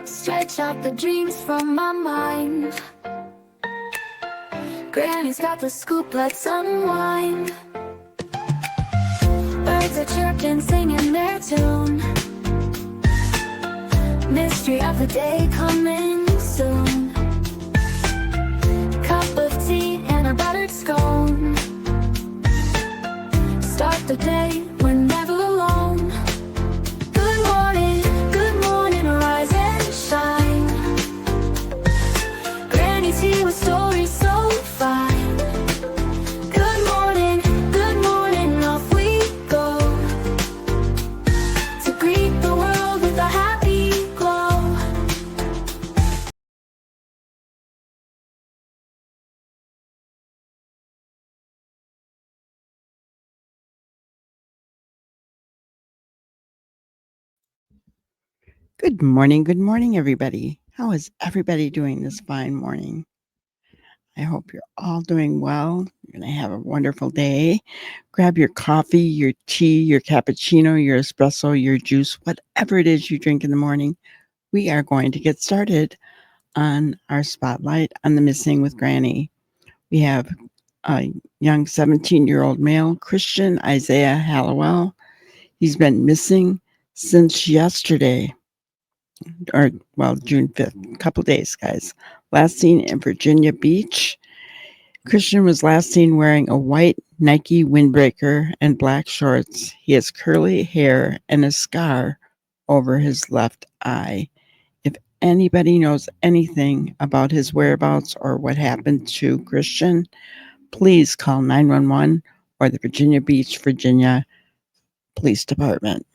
Stretch out the dreams from my mind. Granny's got the scoop, let's unwind. Birds are chirping, singing their tune. Mystery of the day coming soon. Cup of tea and a buttered scone. Start the day, we're never alone. Good morning, rise and shine. Granny's here with stories so fine. Good morning, off we go. To greet the world with a happy glow. Good morning, everybody. How is everybody doing this fine morning? I hope you're all doing well. You're going to have a wonderful day. Grab your coffee, your tea, your cappuccino, your espresso, your juice, whatever it is you drink in the morning. We are going to get started on our spotlight on the Missing with Granny. We have a young 17-year-old male, Christian Isaiah Hallowell. He's been missing since yesterday. June 5th, a couple days, guys. Last seen in Virginia Beach. Christian was last seen wearing a white Nike windbreaker and black shorts. He has curly hair and a scar over his left eye. If anybody knows anything about his whereabouts or what happened to Christian, please call 911 or the Virginia Beach, Virginia Police Department.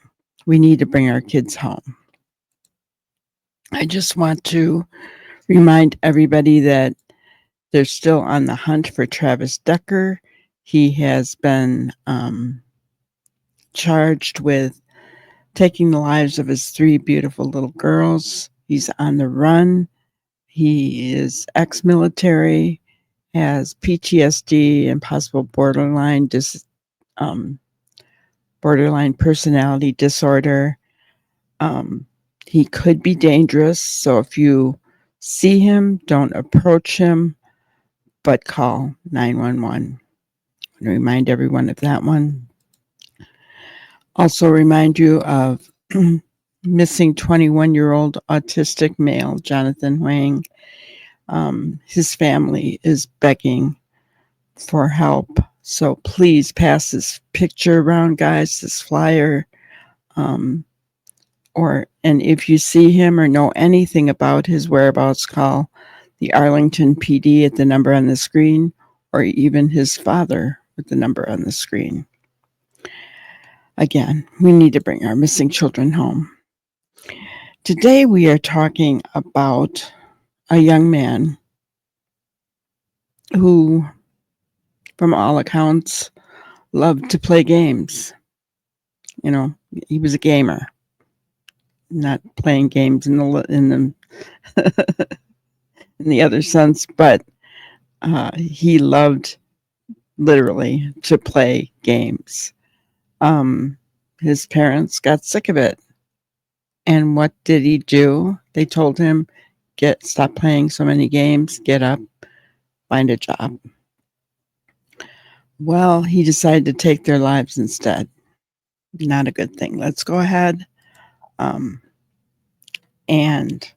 We need to bring our kids home. I just want to remind everybody that they're still on the hunt for Travis Decker. He has been charged with taking the lives of his 3 beautiful little girls. He's on the run. He is ex-military, has PTSD and possible borderline personality disorder. He could be dangerous, so if you see him, don't approach him, but call 911. I remind everyone of that one. Also remind you of missing 21-year-old autistic male, Jonathan Wang. His family is begging for help, so please pass this picture around, guys, this flyer. And if you see him or know anything about his whereabouts, call the Arlington PD at the number on the screen, or even his father with the number on the screen. Again, we need to bring our missing children home. Today we are talking about a young man who, from all accounts, loved to play games. You know, he was a gamer. Not playing games in the in the other sense, but he loved literally to play games. His parents got sick of it, and what did he do? They told him, stop playing so many games, get up, find a job. Well, he decided to take their lives instead. Not a good thing. Let's go ahead and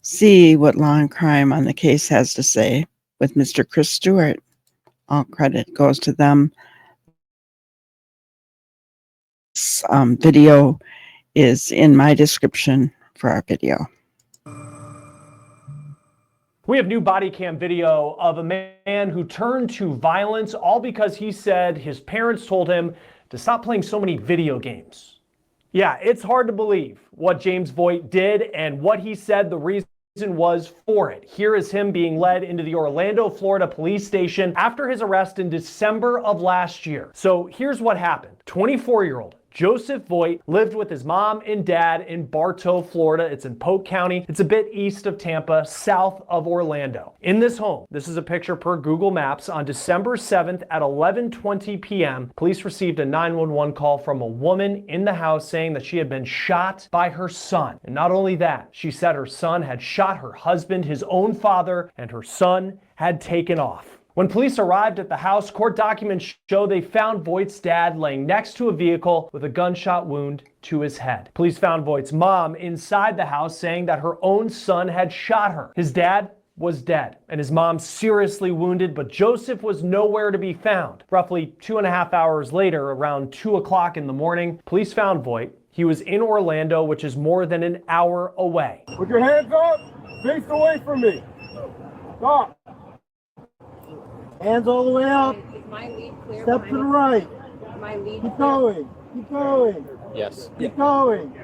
see what Law and Crime on the case has to say with Mr. Chris Stewart. All credit goes to them. This video is in my description for our video. We have new body cam video of a man who turned to violence, all because he said his parents told him to stop playing so many video games. Yeah, it's hard to believe what James Voigt did and what he said the reason was for it. Here is him being led into the Orlando, Florida police station after his arrest in December of last year. So here's what happened. 24-year-old Joseph Voigt lived with his mom and dad in Bartow, Florida. It's in Polk County. It's a bit east of Tampa, south of Orlando. In this home, this is a picture per Google Maps, on December 7th at 11:20 p.m., police received a 911 call from a woman in the house saying that she had been shot by her son. And not only that, she said her son had shot her husband, his own father, and her son had taken off. When police arrived at the house, court documents show they found Voigt's dad laying next to a vehicle with a gunshot wound to his head. Police found Voigt's mom inside the house saying that her own son had shot her. His dad was dead and his mom seriously wounded, but Joseph was nowhere to be found. Roughly 2.5 hours later, around 2 o'clock in the morning, police found Voigt. He was in Orlando, which is more than an hour away. Put your hands up, face away from me. Stop. Hands all the way up. Is my lead clear? Step to the right. My lead Keep going. Keep going. Yes. Keep going.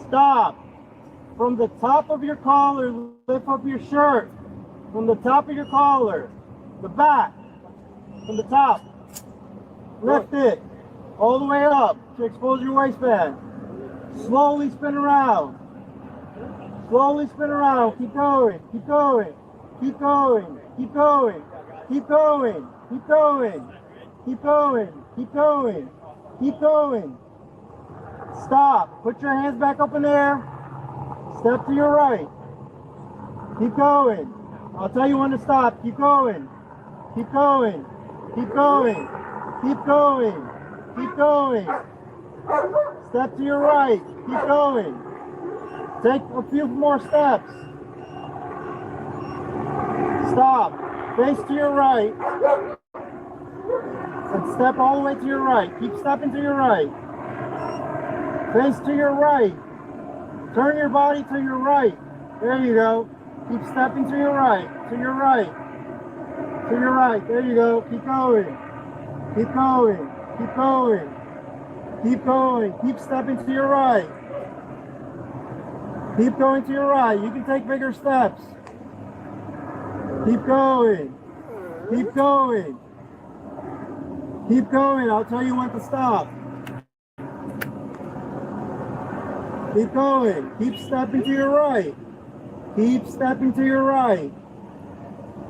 Stop. From the top of your collar, lift up your shirt. From the top of your collar. The back. From the top. Lift it. All the way up to expose your waistband. Slowly spin around. Slowly spin around. Keep going. Keep going. Keep going. Keep going. Keep going, keep going, keep going, keep going, keep going. Stop. Put your hands back up in the air. Step to your right. Keep going. I'll tell you when to stop. Keep going. Keep going. Keep going. Keep going. Keep going. Step to your right. Keep going. Take a few more steps. Stop. Face to your right, and step all the way to your right. Keep stepping to your right. Face to your right. Turn your body to your right. There you go. Keep stepping to your right, to your right, to your right. There you go. Keep going. Keep going. Keep going. Keep going. Keep stepping to your right. Keep going to your right. You can take bigger steps. Keep going. Keep going. Keep going. I'll tell you when to stop. Keep going. Keep stepping to your right. Keep stepping to your right.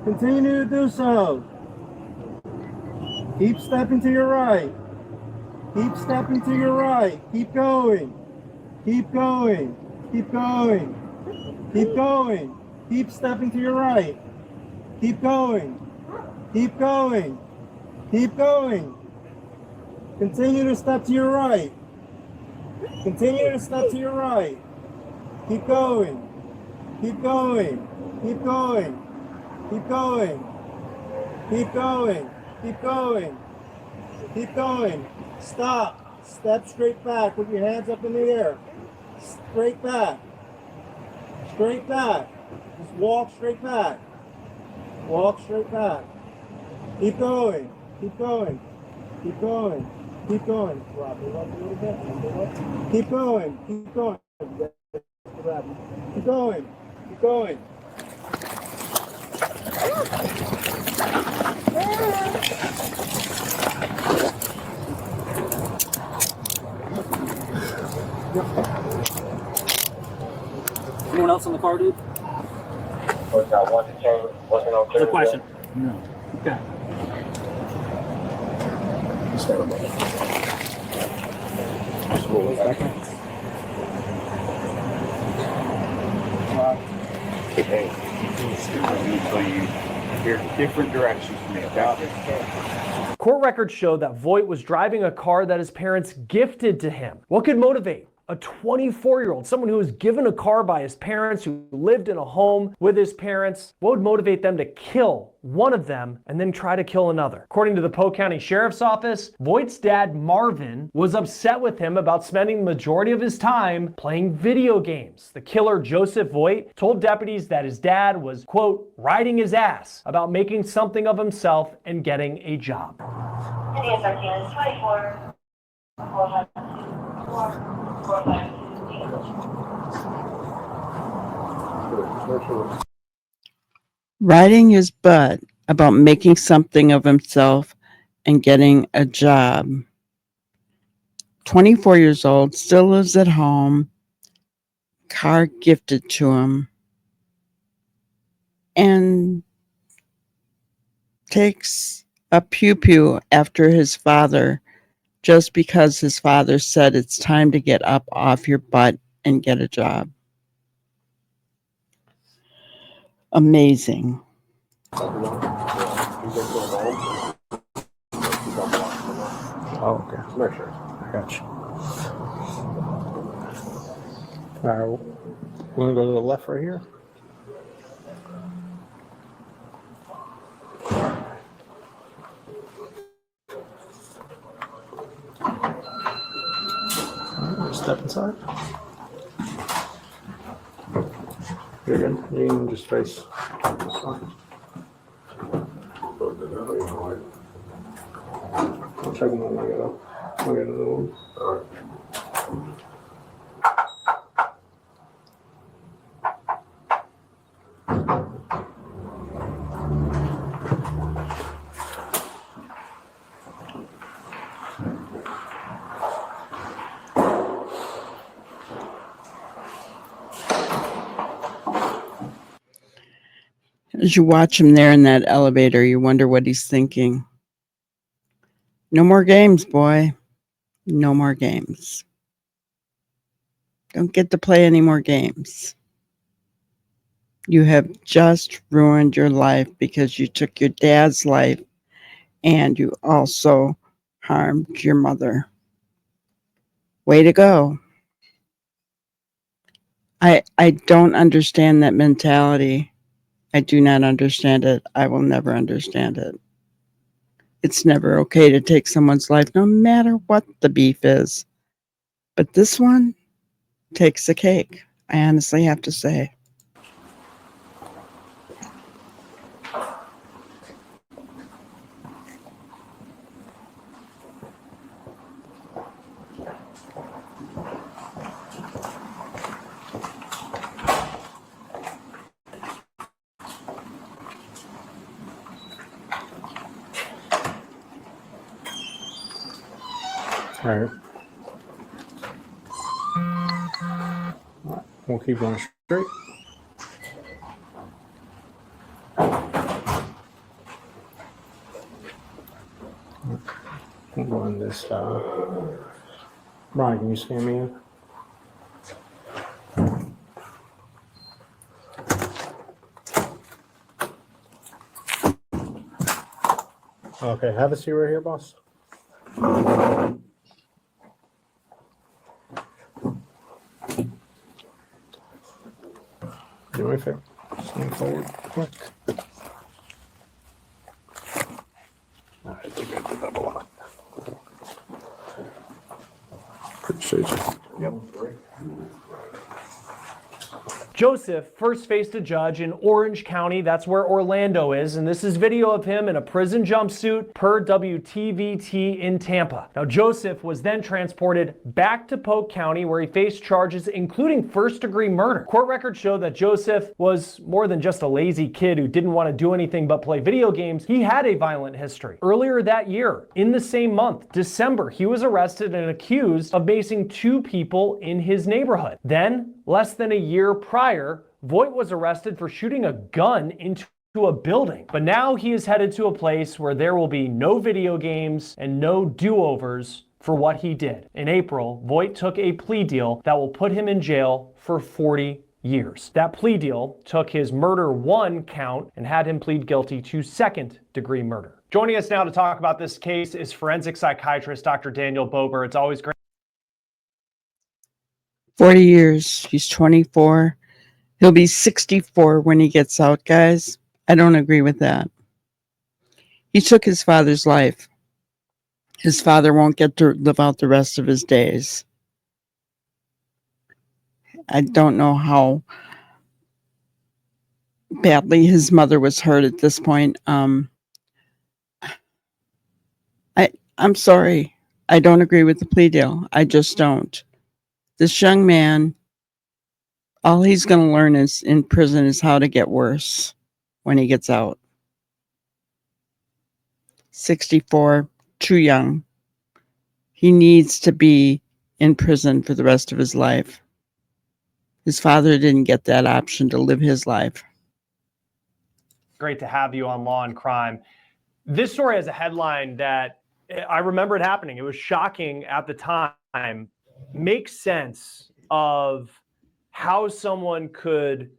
Continue to do so. Keep stepping to your right. Keep stepping to your right. Keep going. Keep going. Keep going. Keep going. Keep stepping to your right. Keep going. Keep going. Keep going. Continue to step to your right. Continue to step to your right. Keep going. Keep going. Keep going. Keep going. Keep going. Keep going. Keep going. Stop. Step straight back with your hands up in the air. Straight back. Straight back. Just walk straight back. Walk straight back. Keep going. Keep going. Keep going. Keep going. Rob, a little bit. Keep going. Keep going. Keep going. Keep going. Anyone else on the car, dude? No question. No. Okay. Hey, so you hear different directions from me, okay? Court records show that Voigt was driving a car that his parents gifted to him. What could motivate a 24-year-old, someone who was given a car by his parents, who lived in a home with his parents? What would motivate them to kill one of them and then try to kill another? According to the Polk County Sheriff's Office, Voigt's dad, Marvin, was upset with him about spending the majority of his time playing video games. The killer, Joseph Voigt, told deputies that his dad was, quote, riding his ass about making something of himself and getting a job. Riding his butt about making something of himself and getting a job. 24 years old, still lives at home, car gifted to him, and takes a pew-pew after his father just because his father said it's time to get up off your butt and get a job. Amazing. Oh, okay. Sure. I got you. All right, we're gonna go to the left right here. All right, step inside. You're good. You can just face. I'll check them when I get up. I'll get another one. All right. As you watch him there in that elevator, you wonder what he's thinking. No more games, boy. No more games. Don't get to play any more games. You have just ruined your life because you took your dad's life and you also harmed your mother. Way to go. I don't understand that mentality. I do not understand it. I will never understand it. It's never okay to take someone's life, no matter what the beef is. But this one takes the cake, I honestly have to say. All right. We'll keep going straight. We'll go in this style. Brian, can you scan me in? Okay, have a seat right here, boss. Do me a favor. Swing forward quick. All right, you got the double lock. Appreciate you. Yep. Joseph first faced a judge in Orange County, that's where Orlando is, and this is video of him in a prison jumpsuit per WTVT in Tampa. Now, Joseph was then transported back to Polk County where he faced charges including first-degree murder. Court records show that Joseph was more than just a lazy kid who didn't want to do anything but play video games. He had a violent history. Earlier that year, in the same month, December, he was arrested and accused of macing 2 people in his neighborhood. Then, less than a year prior, Voight was arrested for shooting a gun into a building. But now he is headed to a place where there will be no video games and no do-overs for what he did. In April, Voight took a plea deal that will put him in jail for 40 years. That plea deal took his murder 1 count and had him plead guilty to second-degree murder. Joining us now to talk about this case is forensic psychiatrist Dr. Daniel Bober. It's always great. 40 years. He's 24. He'll be 64 when he gets out, guys. I don't agree with that. He took his father's life. His father won't get to live out the rest of his days. I don't know how badly his mother was hurt at this point. I'm sorry. I don't agree with the plea deal. I just don't. This young man, all he's going to learn is in prison is how to get worse when he gets out. 64, too young. He needs to be in prison for the rest of his life. His father didn't get that option to live his life. Great to have you on Law and Crime. This story has a headline that I remember it happening. It was shocking at the time. Makes sense of how someone could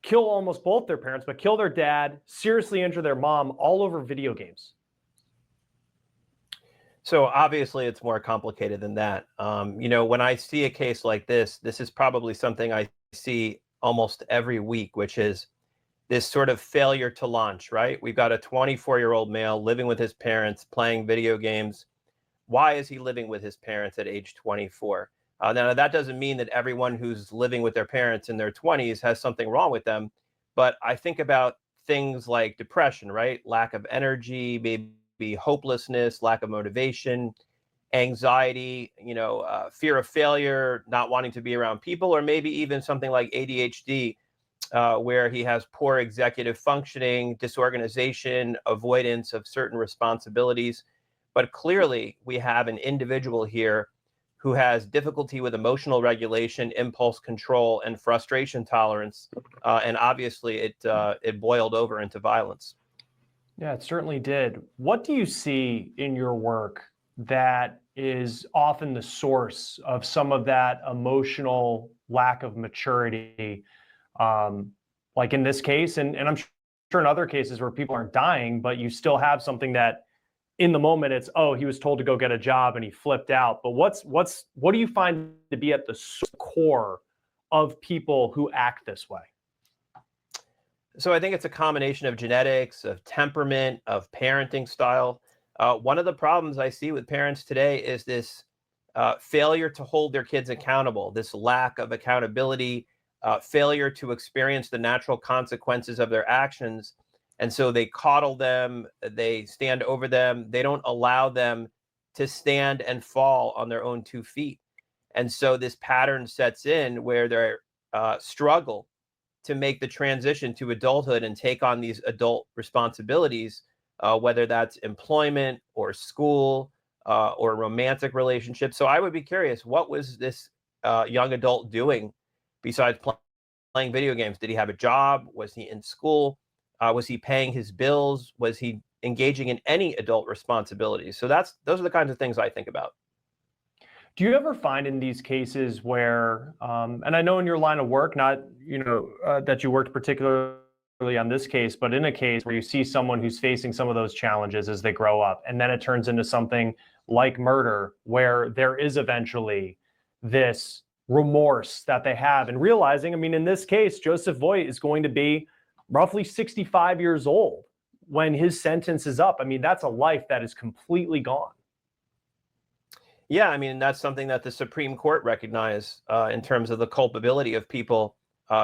kill almost both their parents, but kill their dad, seriously injure their mom, all over video games. So obviously it's more complicated than that. When I see a case like this is probably something I see almost every week, which is this sort of failure to launch, right? We've got a 24-year-old male living with his parents, playing video games. Why is he living with his parents at age 24? Now, that doesn't mean that everyone who's living with their parents in their 20s has something wrong with them. But I think about things like depression, right? Lack of energy, maybe hopelessness, lack of motivation, anxiety, fear of failure, not wanting to be around people, or maybe even something like ADHD, where he has poor executive functioning, disorganization, avoidance of certain responsibilities. But clearly, we have an individual here who has difficulty with emotional regulation, impulse control, and frustration tolerance. And obviously, it boiled over into violence. Yeah, it certainly did. What do you see in your work that is often the source of some of that emotional lack of maturity? Like in this case, and I'm sure in other cases where people aren't dying, but you still have something that in the moment it's, oh, he was told to go get a job and he flipped out. But what do you find to be at the core of people who act this way? So I think it's a combination of genetics, of temperament, of parenting style. One of the problems I see with parents today is this failure to hold their kids accountable, this lack of accountability, failure to experience the natural consequences of their actions. And so they coddle them, they stand over them, they don't allow them to stand and fall on their own 2 feet. And so this pattern sets in where they struggle to make the transition to adulthood and take on these adult responsibilities, whether that's employment or school or romantic relationships. So I would be curious, what was this young adult doing besides playing video games? Did he have a job? Was he in school? Was he paying his bills? Was he engaging in any adult responsibilities? So those are the kinds of things I think about. Do you ever find in these cases where, and I know in your line of work, not that you worked particularly on this case, but in a case where you see someone who's facing some of those challenges as they grow up, and then it turns into something like murder, where there is eventually this remorse that they have, and realizing, I mean, in this case, Joseph Voigt is going to be roughly 65 years old when his sentence is up. I mean, that's a life that is completely gone. Yeah, I mean, that's something that the Supreme Court recognized in terms of the culpability of people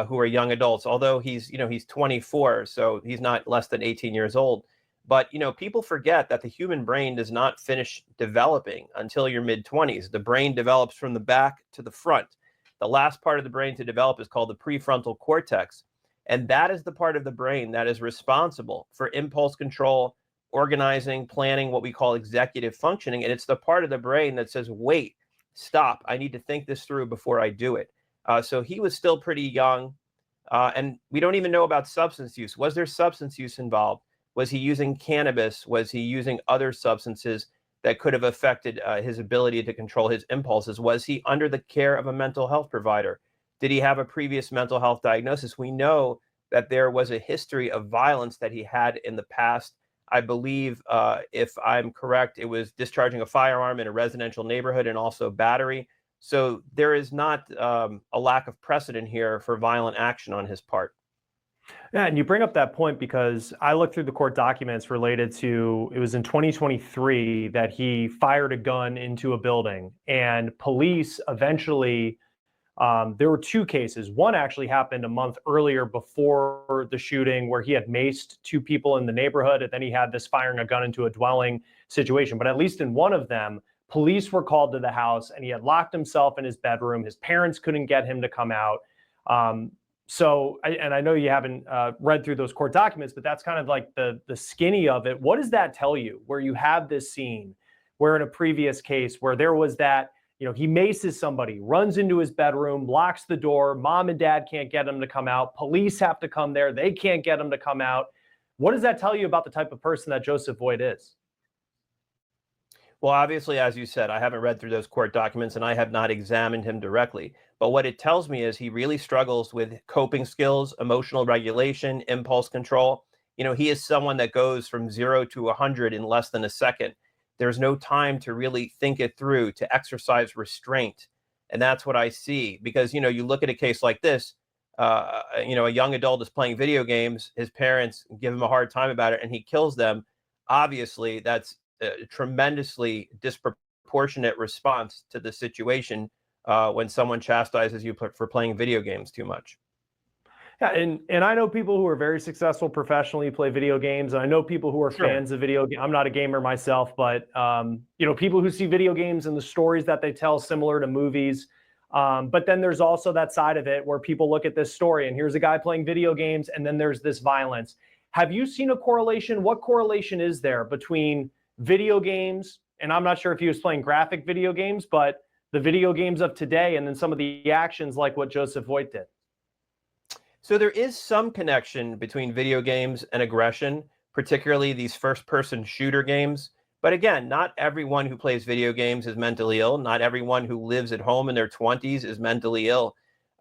who are young adults. Although he's 24, so he's not less than 18 years old. But, people forget that the human brain does not finish developing until your mid-20s. The brain develops from the back to the front. The last part of the brain to develop is called the prefrontal cortex. And that is the part of the brain that is responsible for impulse control, organizing, planning, what we call executive functioning. And it's the part of the brain that says, wait, stop, I need to think this through before I do it. So he was still pretty young. And we don't even know about substance use. Was there substance use involved? Was he using cannabis? Was he using other substances that could have affected his ability to control his impulses? Was he under the care of a mental health provider? Did he have a previous mental health diagnosis? We know that there was a history of violence that he had in the past. I believe, if I'm correct, it was discharging a firearm in a residential neighborhood and also battery. So there is not a lack of precedent here for violent action on his part. Yeah, and you bring up that point because I looked through the court documents related to, it was in 2023 that he fired a gun into a building, and police eventually, there were two cases. One actually happened a month earlier before the shooting where he had maced two people in the neighborhood, and then he had this firing a gun into a dwelling situation. But at least in one of them, police were called to the house and he had locked himself in his bedroom. His parents couldn't get him to come out. I know you haven't read through those court documents, but that's kind of like the skinny of it. What does that tell you, where you have this scene where in a previous case where there was that, he maces somebody, runs into his bedroom, locks the door, mom and dad can't get him to come out, police have to come there, they can't get him to come out. What does that tell you about the type of person that Joseph Voigt is? Well, obviously, as you said, I haven't read through those court documents and I have not examined him directly. But what it tells me is he really struggles with coping skills, emotional regulation, impulse control. He is someone that goes from 0 to 100 in less than a second. There's no time to really think it through, to exercise restraint. And that's what I see. Because, you look at a case like this, a young adult is playing video games. His parents give him a hard time about it and he kills them. Obviously, that's a tremendously disproportionate response to the situation when someone chastises you for playing video games too much. Yeah, and I know people who are very successful professionally play video games, and I know people who are fans of video games. I'm not a gamer myself, but people who see video games and the stories that they tell similar to movies. But then there's also that side of it where people look at this story and here's a guy playing video games, and then there's this violence. Have you seen a correlation? What correlation is there between video games, and I'm not sure if he was playing graphic video games, but the video games of today, and then some of the actions like what Joseph Voigt did? So there is some connection between video games and aggression, particularly these first-person shooter games. But again, not everyone who plays video games is mentally ill. Not everyone who lives at home in their 20s is mentally ill.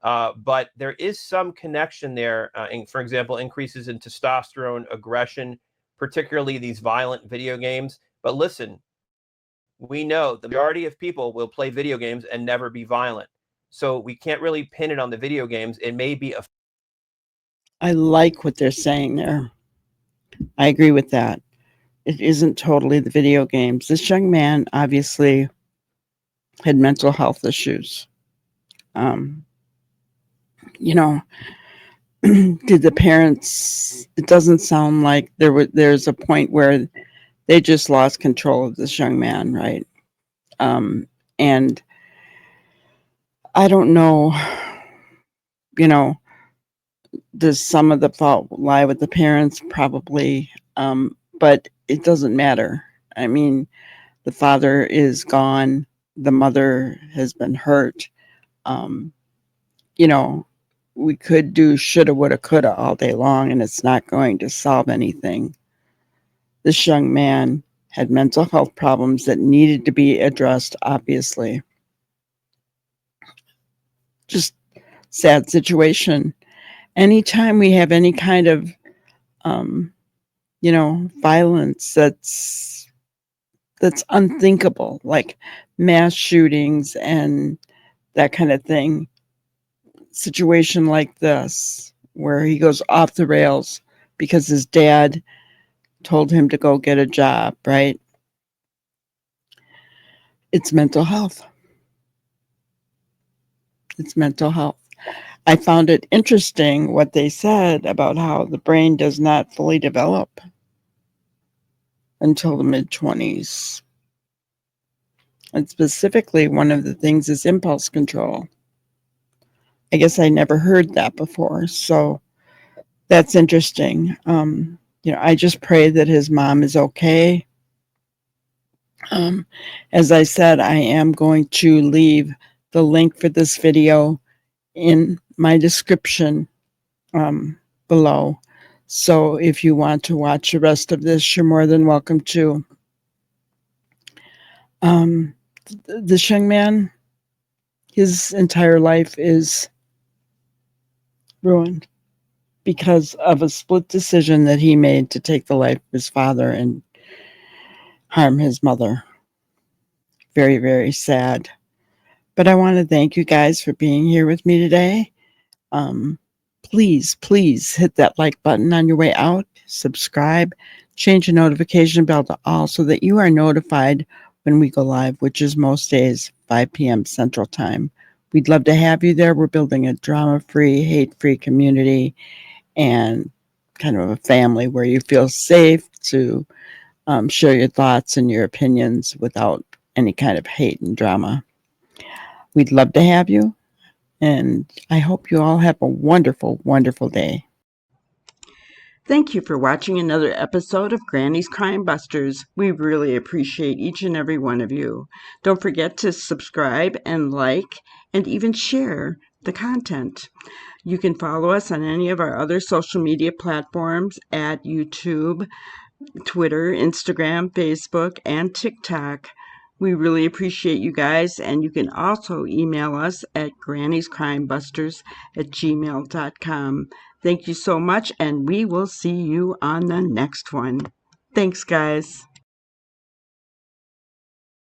But there is some connection there. For example, increases in testosterone, aggression, particularly these violent video games. But listen, we know the majority of people will play video games and never be violent. So we can't really pin it on the video games. It may be a... I like what they're saying there. I agree with that. It isn't totally the video games. This young man obviously had mental health issues. Did the parents, it doesn't sound like there's a point where they just lost control of this young man, right? And I don't know, does some of the fault lie with the parents? Probably. But it doesn't matter. I mean, the father is gone. The mother has been hurt. We could do shoulda, woulda, coulda all day long, and it's not going to solve anything. This young man had mental health problems that needed to be addressed, obviously. Just sad situation. Anytime we have any kind of, violence that's unthinkable, like mass shootings and that kind of thing, situation like this, where he goes off the rails because his dad told him to go get a job, right? It's mental health. It's mental health. I found it interesting what they said about how the brain does not fully develop until the mid-20s. And specifically, one of the things is impulse control. I guess I never heard that before, so that's interesting. I just pray that his mom is okay. As I said, I am going to leave the link for this video in my description below. So if you want to watch the rest of this, you're more than welcome to. This young man, his entire life is ruined because of a split decision that he made to take the life of his father and harm his mother. Very, very sad. But I want to thank you guys for being here with me today. Please hit that like button on your way out. Subscribe. Change the notification bell to all so that you are notified when we go live, which is most days, 5 p.m. Central Time. We'd love to have you there. We're building a drama-free, hate-free community and kind of a family where you feel safe to share your thoughts and your opinions without any kind of hate and drama. We'd love to have you, and I hope you all have a wonderful, wonderful day. Thank you for watching another episode of Granny's Crime Busters. We really appreciate each and every one of you. Don't forget to subscribe and like and even share the content. You can follow us on any of our other social media platforms at YouTube, Twitter, Instagram, Facebook, and TikTok. We really appreciate you guys, and you can also email us at grannyscrimebusters@gmail.com. Thank you so much, and we will see you on the next one. Thanks, guys.